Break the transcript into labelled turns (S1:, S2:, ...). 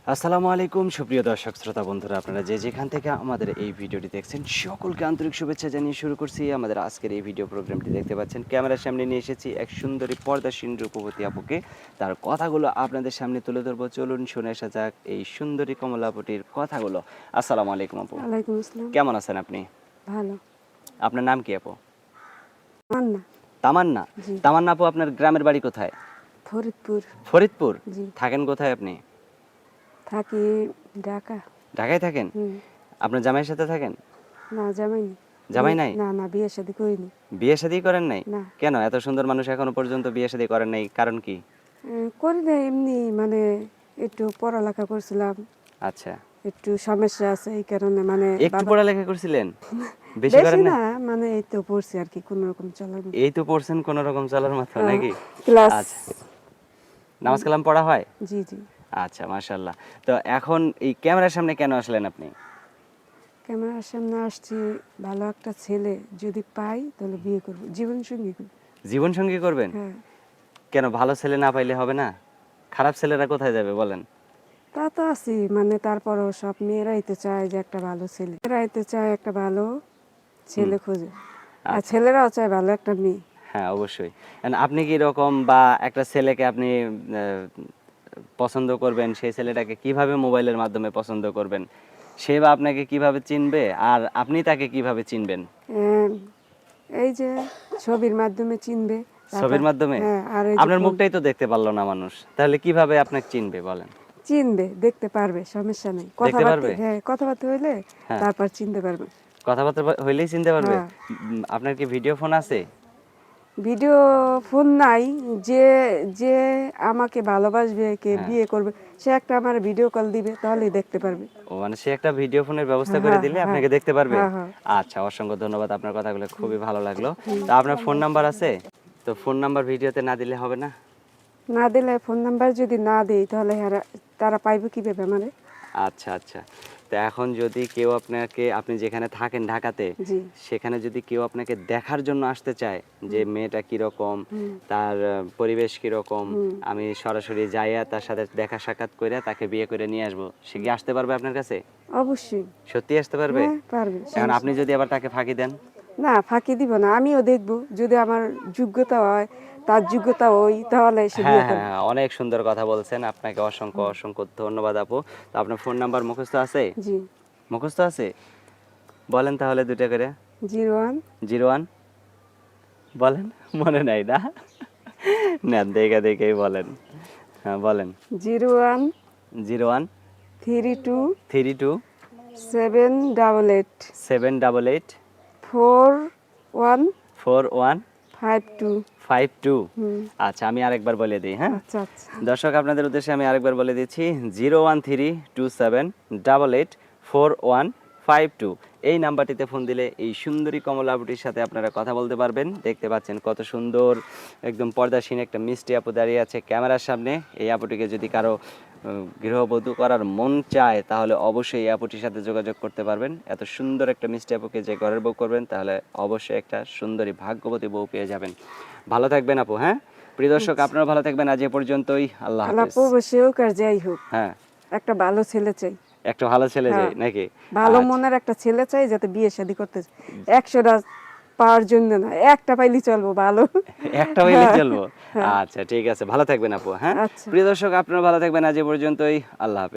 S1: আসসালামু আলাইকুম সুপ্রিয় দর্শক শ্রোতা বন্ধুরা, আপনারা যে যেখান থেকে আমাদের এই ভিডিওটি দেখছেন সকলকে আন্তরিক শুভেচ্ছা জানিয়ে শুরু করছি আমাদের আজকের এই ভিডিও প্রোগ্রামটি। দেখতে পাচ্ছেন ক্যামেরার সামনে নিয়ে এসেছি এক সুন্দরী পর্দাসীন রূপবতী আপুকে। তার কথাগুলো আপনাদের সামনে তুলে ধরবো, চলুন শুনে আসা যাক এই সুন্দরী কমলা আপুটির কথাগুলো। আসসালামু আলাইকুম আপু।
S2: ওয়ালাইকুম আসসালাম।
S1: কেমন আছেন আপনি?
S2: ভালো।
S1: আপনার নাম কি আপু?
S2: মান্না।
S1: তামান্না।
S2: জি।
S1: তামান্না আপু, আপনার গ্রামের বাড়ি কোথায়?
S2: ফরিদপুর।
S1: ফরিদপুর।
S2: জি।
S1: থাকেন কোথায় আপনি?
S2: থাকি ঢাকা।
S1: ঢাকায় থাকেন?
S2: হুম।
S1: আপনার জামাইয়ের সাথে থাকেন?
S2: না জামাইনি।
S1: জামাই নাই?
S2: না বিয়ে শাদী করিনি।
S1: বিয়ে শাদী করেন নাই?
S2: না।
S1: কেন? এত সুন্দর মানুষ এখনো পর্যন্ত বিয়ে শাদী করেন নাই, কারণ কি?
S2: করি না এমনি, মানে একটু পড়ালেখা করছিলাম,
S1: আচ্ছা।
S2: একটু সমস্যা আছে এই কারণে, মানে
S1: একটু পড়ালেখা করছিলেন? বেশি
S2: বেশি
S1: করেন না?
S2: না, মানে এই তো পড়ছি আর কি, কোনো রকম চলার মতো।
S1: এই তো পড়ছেন কোন রকম চলার মতো নাকি?
S2: ক্লাস।
S1: আচ্ছা। নামাজ কালাম পড়া হয়?
S2: জি জি।
S1: আচ্ছা, মাশাআল্লাহ। তো এখন এই ক্যামেরার সামনে কেন আসলেন আপনি?
S2: ক্যামেরার সামনে আসছি, ভালো একটা ছেলে যদি পাই তাহলে বিয়ে করবো, জীবন সঙ্গী করবো।
S1: জীবন সঙ্গী করবেন?
S2: হ্যাঁ।
S1: কেন, ভালো ছেলে না পাইলে হবে না? খারাপ ছেলেরা কোথায় যাবে বলেন?
S2: তা তো আছি, মানে তারপরও সব মেয়েরাই তো চায় যে একটা ভালো ছেলে, মেয়েরাই তো চায় একটা ভালো ছেলে খোঁজে, আর
S1: আচ্ছা।
S2: ছেলেরাও চায় ভালো একটা মেয়ে।
S1: হ্যাঁ, অবশ্যই। আপনি কি রকম বা একটা ছেলেকে আপনি পছন্দ করবেন, সেই ছেলেটাকে কিভাবে মোবাইলের মাধ্যমে পছন্দ করবেন? সে বা আপনাকে কিভাবে চিনবে, আর আপনি তাকে কিভাবে চিনবেন?
S2: আহ, এই যে ছবির মাধ্যমে চিনবে, তারপর
S1: ছবির মাধ্যমে?
S2: হ্যাঁ, আর এই যে
S1: আপনার
S2: ফোন
S1: মুখটাই তো দেখতে পারলো না মানুষ, তাহলে কিভাবে আপনাকে চিনবে বলেন?
S2: চিনবে, দেখতে পারবে, সমস্যা নেই,
S1: দেখতে
S2: কথাবার্তা,
S1: পারবে?
S2: হ্যাঁ কথাবার্তা হইলে
S1: হ্যাঁ,
S2: তারপর চিনতে পারবে।
S1: কথাবার্তা হইলেই চিনতে পারবে?
S2: হ্যাঁ।
S1: আপনার কি ভিডিও ফোন আছে?
S2: ভিডিও ফোন নাই, যে যে আমাকে ভালোবাসবে, কে
S1: হ্যাঁ।
S2: বিয়ে করবে, সে একটা আমার ভিডিও কল দিবে, তাহলেই দেখতে পারবে।
S1: ও মানে সে একটা ভিডিও ফোনের ব্যবস্থা
S2: হ্যাঁ
S1: করে
S2: হ্যাঁ
S1: দিলে
S2: হ্যাঁ
S1: আপনাকে দেখতে পারবে?
S2: হ্যাঁ হ্যাঁ।
S1: আচ্ছা, অসংখ্য ধন্যবাদ, আপনার কথাগুলো খুবই ভালো লাগলো। তো আপনার ফোন নাম্বার আছে? তো ফোন নাম্বার ভিডিওতে না দিলে হবে না?
S2: না দিলে, ফোন নাম্বার যদি না দিই তাহলে তারা পাইবে কিভাবে মানে?
S1: আচ্ছা আচ্ছা। তো এখন যদি কেউ আপনাকে, আপনি যেখানে থাকেন ঢাকাতে,
S2: জি।
S1: সেখানে যদি কেউ আপনাকে দেখার জন্য আসতে চায় যে মেয়েটা কিরকম,
S2: হুম।
S1: তার পরিবেশ কিরকম,
S2: হুম।
S1: আমি সরাসরি যাইয়া তার সাথে দেখা সাক্ষাৎ করে তাকে বিয়ে করে নিয়ে আসবো, সে কি আসতে পারবে আপনার কাছে?
S2: অবশ্যই।
S1: সত্যি আসতে পারবে?
S2: হ্যাঁ পারবে,
S1: এখন
S2: সমস্যা
S1: আপনি যদি আবার তাকে ফাঁকি দেন?
S2: না, ফাঁকি দিব না, আমিও দেখবো, যদি আমার যোগ্যতা হয়, তার যোগ্যতা ওই, তাহলে সে
S1: হ্যাঁ
S2: বিয়ে
S1: হ্যাঁ
S2: করবে।
S1: হ্যাঁ, অনেক সুন্দর কথা বলছেন, আপনাকে অসংখ্য অসংখ্য ধন্যবাদ আপু। তো আপনার ফোন নাম্বার মুখস্থ আছে?
S2: জি।
S1: মুখস্থ আছে? বলেন তাহলে দুইটা করে।
S2: 01
S1: 01, বলেন। মনে নাই না? নেন, দেখে দেখেই বলেন। হ্যাঁ বলেন।
S2: 01
S1: 01
S2: 32
S1: 32
S2: 788
S1: 788
S2: 41
S1: 41
S2: 52।
S1: 52।
S2: হুম।
S1: আচ্ছা, আমি আরেকবার বলে দিই, হ্যাঁ?
S2: আচ্ছা আচ্ছা।
S1: দর্শক, আপনাদের উদ্দেশ্যে আমি আরেকবার বলে দিচ্ছি, 01327884152। এই নাম্বারটিতে ফোন দিলে এই সুন্দরী কমলা আপুটির সাথে আপনারা কথা বলতে পারবেন। দেখতে পাচ্ছেন কত সুন্দর, একদম পর্দাসীন একটা মিষ্টি আপু দাঁড়িয়ে আছে ক্যামেরার সামনে। এই আপুটিকে যদি কারো গৃহবধূ করার মন চায়, তাহলে অবশ্যই এই আপুটির সাথে যোগাযোগ করতে পারবেন। এত সুন্দর একটা মিষ্টি আপুকে যে ঘরের বউ করবেন, তাহলে অবশ্যই একটা সুন্দরী ভাগ্যবতী বউ পেয়ে যাবেন। ভালো থাকবেন আপু, হ্যাঁ? প্রিয় দর্শক, আপনারা ভালো থাকবেন। আজ এ পর্যন্তই। আল্লাহ
S2: আল্লাহ
S1: হাফেজ।
S2: প্রবাসী হোক আর যাই হোক,
S1: হ্যাঁ,
S2: একটা ভালো ছেলে চাই।
S1: একটা ভালো ছেলে
S2: হ্যাঁ,
S1: চাই নাকি?
S2: ভালো
S1: আচ্ছা,
S2: মনের একটা ছেলে চাই, যাতে বিয়ে শাদী করতে চাই। 100টা পাওয়ার জন্য না, একটা পাইলেই চলবো, ভালো।
S1: একটা হইলেই
S2: হ্যাঁ
S1: চলবো?
S2: হ্যাঁ।
S1: আচ্ছা, ঠিক আছে, ভালো থাকবেন আপু, হ্যাঁ?
S2: আচ্ছা।
S1: প্রিয় দর্শক, আপনারা ভালো থাকবেন। আজ এ পর্যন্তই। আল্লাহ হাফেজ।